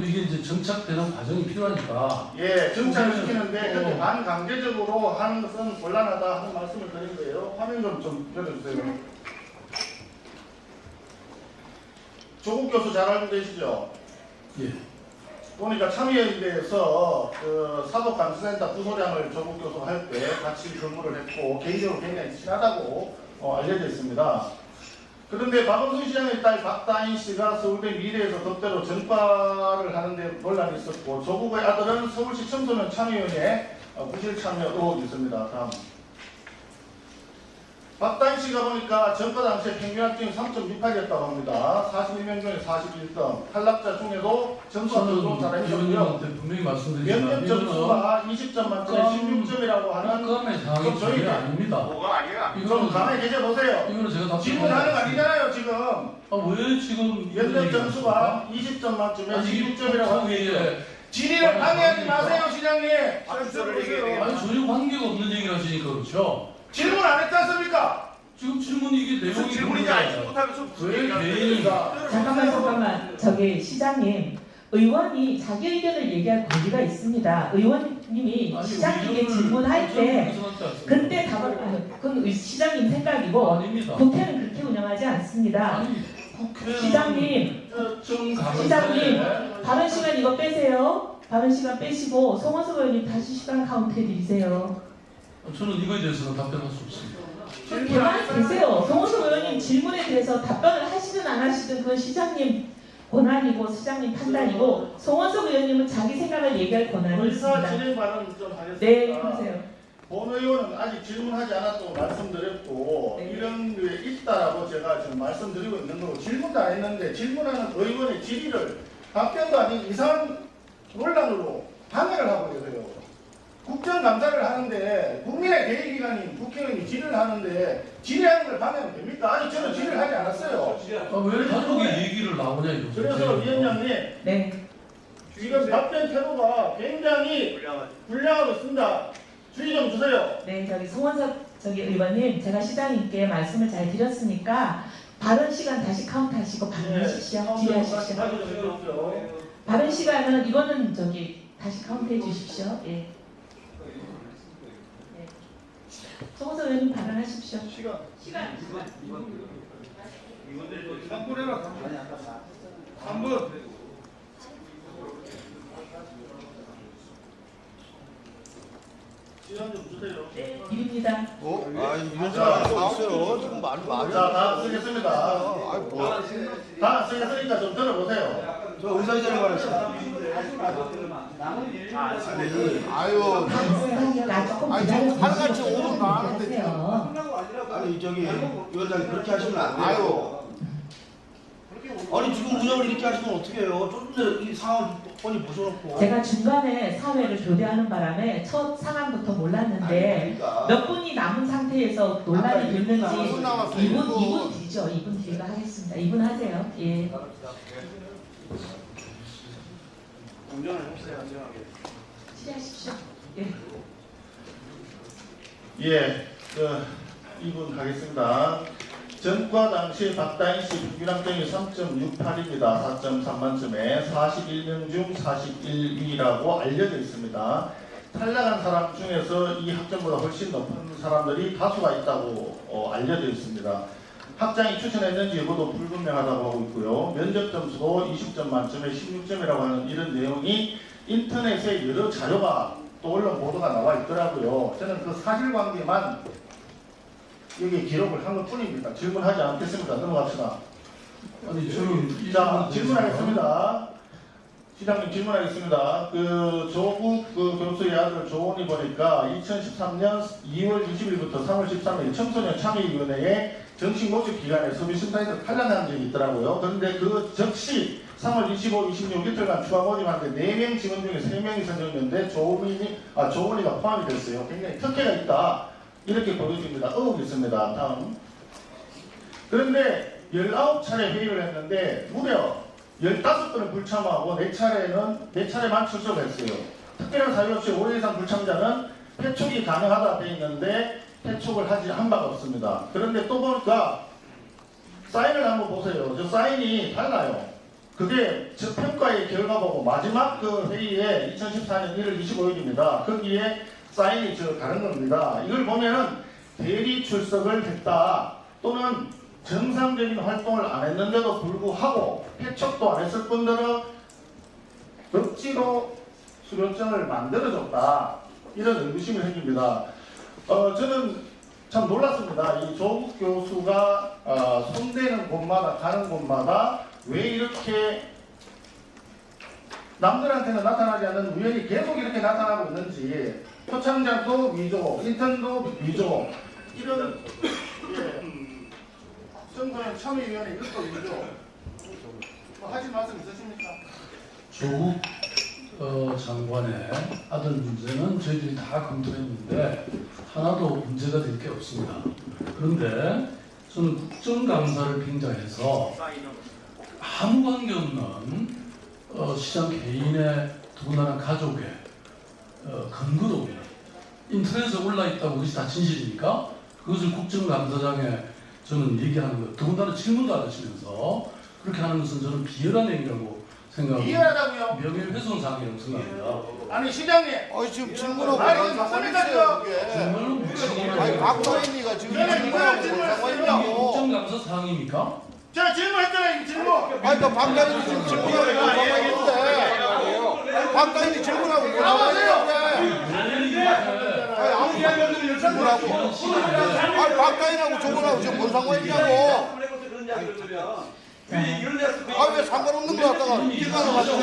이게 이제 정착되는 과정이 필요하니까. 예, 정착시키는데 그렇게 반강제적으로 하는 것은 곤란하다 하는 말씀을 드린 거예요. 화면 좀 열어주세요. 조국 교수 잘 알고 계시죠? 예. 보니까 참여연대에서 그 사법감시센터 부소장을 조국 교수 할 때 같이 근무를 했고 개인적으로 굉장히 친하다고 알려져 있습니다. 그런데 박원순 시장의 딸 박다인 씨가 서울대 미래에서 덕대로 전과를 하는데 논란이 있었고 조국의 아들은 서울시 청소년 참여연에 무실 참여 의혹이 있습니다. 다음. 박다인 씨가 보니까 전과 당시에 평균 합격이 3.68이었다고 합니다. 41명 중에 41등. 탈락자 중에도 전과 들어온 사람이 있었고요. 분명히 말씀드리지만 면접 점수가 20점 만점에 16점이라고 하는 깜깜의 상황이 전혀 아닙니다. 뭐가 아니야? 좀 가만히 계셔보세요. 이거는 제가 다 질문하는 거 아니잖아요 지금. 왜 지금 면접 점수가 20점 만점에 16점이라고 하는데 질의를 방해하지 마세요 시장님. 아니 전혀 관계가 없는 얘기를 하시니까 그렇죠. 질문 안 했지 않습니까? 지금 질문 이게 무슨 내용이 질문인지 알지 못하면서 무슨 왜 얘기를 개인이 잠깐만. 저기 시장님, 의원이 자기 의견을 얘기할 권리가 있습니다. 의원님이 시장님께 질문할 때 그때 답을 그건 시장님 생각이고 아닙니다. 국회는 그렇게 운영하지 않습니다. 아니 국회는 시장님, 발언 시간 이거 빼세요. 발언 시간 빼시고 송원석 의원님 다시 시간 카운트해 드리세요. 저는 이거에 대해서는 답변할 수 없습니다. 가만히 계세요. 송원석 의원님 질문에 대해서 답변을 하시든 안 하시든 그건 시장님 권한이고 시장님 판단이고 송원석 의원님은 자기 생각을 얘기할 권한이 의사 있습니다. 진행 발언 좀 하겠습니다. 네, 하세요. 본 의원은 아직 질문하지 않았다고 말씀드렸고 네. 이런 게 있다라고 제가 지금 말씀드리고 있는 거고 질문도 안 했는데 질문하는 의원의 질의를 답변도 아닌 이상한 논란으로 방해를 하고 계세요. 국정감사를 하는데 국민의 대의기관인 국회의원이 질의를 하는데 질의하는 걸 방해하면 됩니까? 아니 저는 질의를 하지 않았어요. 왜 가족의 얘기를 나오냐 이거죠. 그래서 위원장님 네. 지금 답변 태도가 굉장히 불량하고 있습니다. 주의 좀 주세요. 네, 저기 송원석 의원님, 제가 시장님께 말씀을 잘 드렸으니까 발언 시간 다시 카운트하시고 발언하십시오. 질의하십시오. 발언 시간은 이거는 다시 카운트해 주십시오. 예. 네. 송원석 의원님 발언하십시오. 시간. 3분 해라 3분. 시간 좀 주세요. 네, 입니다. 이런 사람 없어요. 지금 많이 자, 다음 쓰겠습니다. 아이 뭐. 다음 쓰겠으니까 좀 들어보세요. 저 의사진행 말했어. 아유. 아니 저 하나같이 오면 나가는데 아니 저기 위원장님 그렇게 하시면 안 돼요. 아니 지금 운영을 이렇게 하시면 어떻게 해요? 좀 전에 이 상황 뻔히 보셔놓고. 제가 중간에 사회를 교대하는 바람에 첫 상황부터 몰랐는데 몇 분이 남은 상태에서 논란이 됐는지 2분 뒤죠. 2분 뒤가 하겠습니다. 2분 하세요. 예. 운전을 해주세요. 안전하게. 질의하십시오. 예. 예, 2분 가겠습니다. 전과 당시 박다인 씨 평균학점이 3.68입니다. 4.3 만점에 41명 중 41위라고 알려져 있습니다. 탈락한 사람 중에서 이 학점보다 훨씬 높은 사람들이 다수가 있다고 알려져 있습니다. 학장이 추천했는지 여부도 불분명하다고 하고 있고요. 면접 점수도 20점 만점에 16점이라고 하는 이런 내용이 인터넷에 여러 자료가 또 언론 보도가 나와 있더라고요. 저는 그 사실관계만 여기 기록을 한 것 뿐입니다. 질문하지 않겠습니다. 넘어갑시다. 아니 저는 자, 질문하겠습니다. 시장님 질문하겠습니다. 조국 교수의 아들 조원이 보니까 2013년 2월 20일부터 3월 13일 청소년 참여위원회에 정식 모집 기간에 서비스센터에서 탈락한 적이 있더라고요. 그런데 그 즉시 3월 25, 26 이틀간 추가 모집하는데 4명 직원 중에 3명이 선정됐는데 조원이가 포함이 됐어요. 굉장히 특혜가 있다. 이렇게 보여집니다. 의혹이 있습니다. 다음. 그런데 19차례 회의를 했는데 무려 15번을 불참하고 4차례만 출석했어요. 특별한 사유 없이 5회 이상 불참자는 패촉이 가능하다 되어 있는데 패촉을 한 바가 없습니다. 그런데 또 보니까 사인을 한번 보세요. 저 사인이 달라요. 그게 저평가의 결과보고 마지막 그 회의에 2014년 1월 25일입니다. 거기에 사인이 다른 겁니다. 이걸 보면은 대리 출석을 했다 또는 정상적인 활동을 안 했는데도 불구하고 회촉도 안 했을 뿐더러 억지로 수료증을 만들어줬다 이런 의구심이 생깁니다. 저는 참 놀랐습니다. 이 조국 교수가 손대는 곳마다 가는 곳마다 왜 이렇게 남들한테는 나타나지 않는 우연히 계속 이렇게 나타나고 있는지 표창장도 위조, 인턴도 위조 이런 선거는 참여위원회 이것도 위조 하실 말씀 있으십니까? 조국 장관의 아들 문제는 저희들이 다 검토했는데 하나도 문제가 될 게 없습니다. 그런데 저는 국정감사를 빙자해서 아무 관계없는 시장 개인의 더군다나 가족의 근거도 없는 인터넷에 올라있다고 그것이 다 진실입니까? 그것을 국정감사장에 저는 얘기하는 거예요. 더군다나 질문도 안 하시면서 그렇게 하는 것은 저는 비열한 행위라고 생각합니다. 이해하다고요? 명예훼손상이라고 생각합니다. 아니 시장님 지금 질문하고 아니, 뭔 상관이세요 그게? 정말로 묵직하게 아니 박사님이가 지금 이거는 질문하고 이거는 뭔 상관이냐고. 국정감사 사항입니까? 제가 질문했잖아요 이 질문 아니 그러니까 박사님이 지금 질문하고 뭔 상관인데 박사님이 질문하고 뭔 상관인데 아니 아무 이야기 없는 질문하고 아니 박사님하고 저분하고 지금 뭔 상관이냐고. 아니 왜 상관없는 거 갖다가 낀가나 가지고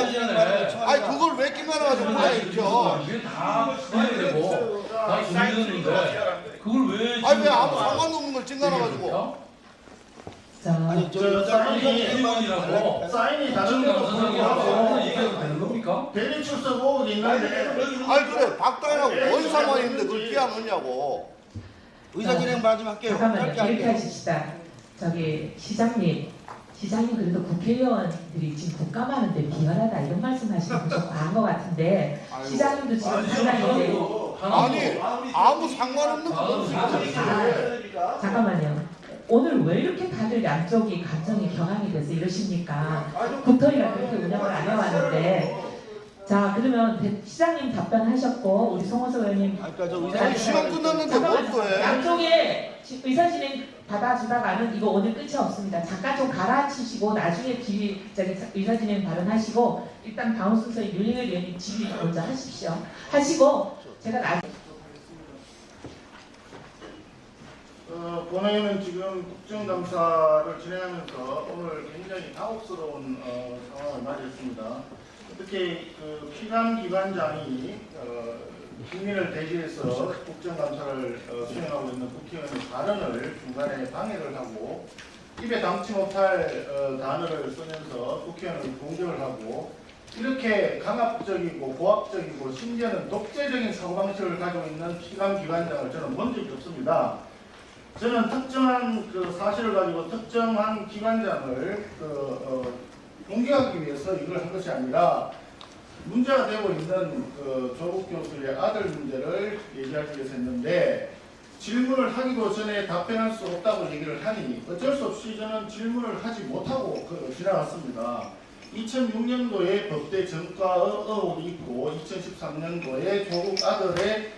아니 그걸 왜 낀가나 가지고 뭐야 이렇게 이게 다 수행되고 다 준비됐는데 그걸 왜 아니 왜 아무 상관없는 걸 찐가나 가지고 자, 아니 사인이라고 사인이 다른 데도 국정감사장이라고 불구하고 얘기해도 되는 겁니까? 대리 출석 의혹이 있는데 아니 그래 박다인하고 뭔 상관이 있는데 그걸 끼안느냐고. 의사진행 마지막 할게요. 잠깐만요. 짧게 이렇게 할게요. 하십시다. 시장님 그래도 국회의원들이 지금 국감하는데 비열하다 이런 말씀하시는 거 좀 과한 것 같은데 시장님도 지금 상당히 아니 아무 상관없는 거. 잠깐만요. 오늘 왜 이렇게 다들 양쪽이 감정이 경황이 돼서 이러십니까? 국토위가 그렇게 운영을 안 해왔는데 자 그러면 시장님 답변하셨고 우리 송호석 의원님 그러니까 저 의사님 시간 끝났는데 뭘 또 해? 양쪽에 의사진행 받아주다가는 이거 오늘 끝이 없습니다. 잠깐 좀 가라앉히시고 나중에 의사진행 발언하시고 일단 다음 순서에 윤리열 의원님 질의 먼저 하십시오. 하시고 제가 나중에 본회의는 지금 국정감사를 진행하면서 오늘 굉장히 당혹스러운 상황을 맞이했습니다. 특히 그 피감기관장이 국민을 대신해서 국정감사를 수행하고 있는 국회의원의 발언을 중간에 방해를 하고 입에 담지 못할 단어를 쓰면서 국회의원을 공격을 하고 이렇게 강압적이고 고압적이고 심지어는 독재적인 사고방식을 가지고 있는 피감기관장을 저는 본 적이 없습니다. 저는 특정한 그 사실을 가지고 특정한 기관장을 공격하기 위해서 이걸 한 것이 아니라 문제가 되고 있는 그 조국 교수의 아들 문제를 얘기하기 위해서 했는데 질문을 하기도 전에 답변할 수 없다고 얘기를 하니 어쩔 수 없이 저는 질문을 하지 못하고 지나갔습니다. 2006년도에 법대 전과 의혹이 있고 2013년도에 조국 아들의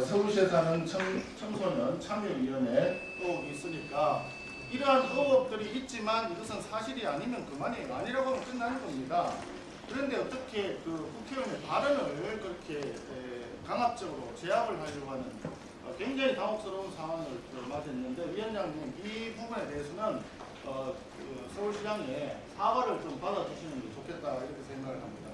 서울시에 사는 청소년 참여위원회 의혹이 있으니까 이러한 의혹들이 있지만 이것은 사실이 아니면 그만이에요. 아니라고 하면 끝나는 겁니다. 그런데 어떻게 그 국회의원의 발언을 그렇게 강압적으로 제압을 하려고 하는 굉장히 당혹스러운 상황을 맞이했는데 위원장님 이 부분에 대해서는 서울시장에 사과를 좀 받아주시는 게 좋겠다 이렇게 생각을 합니다.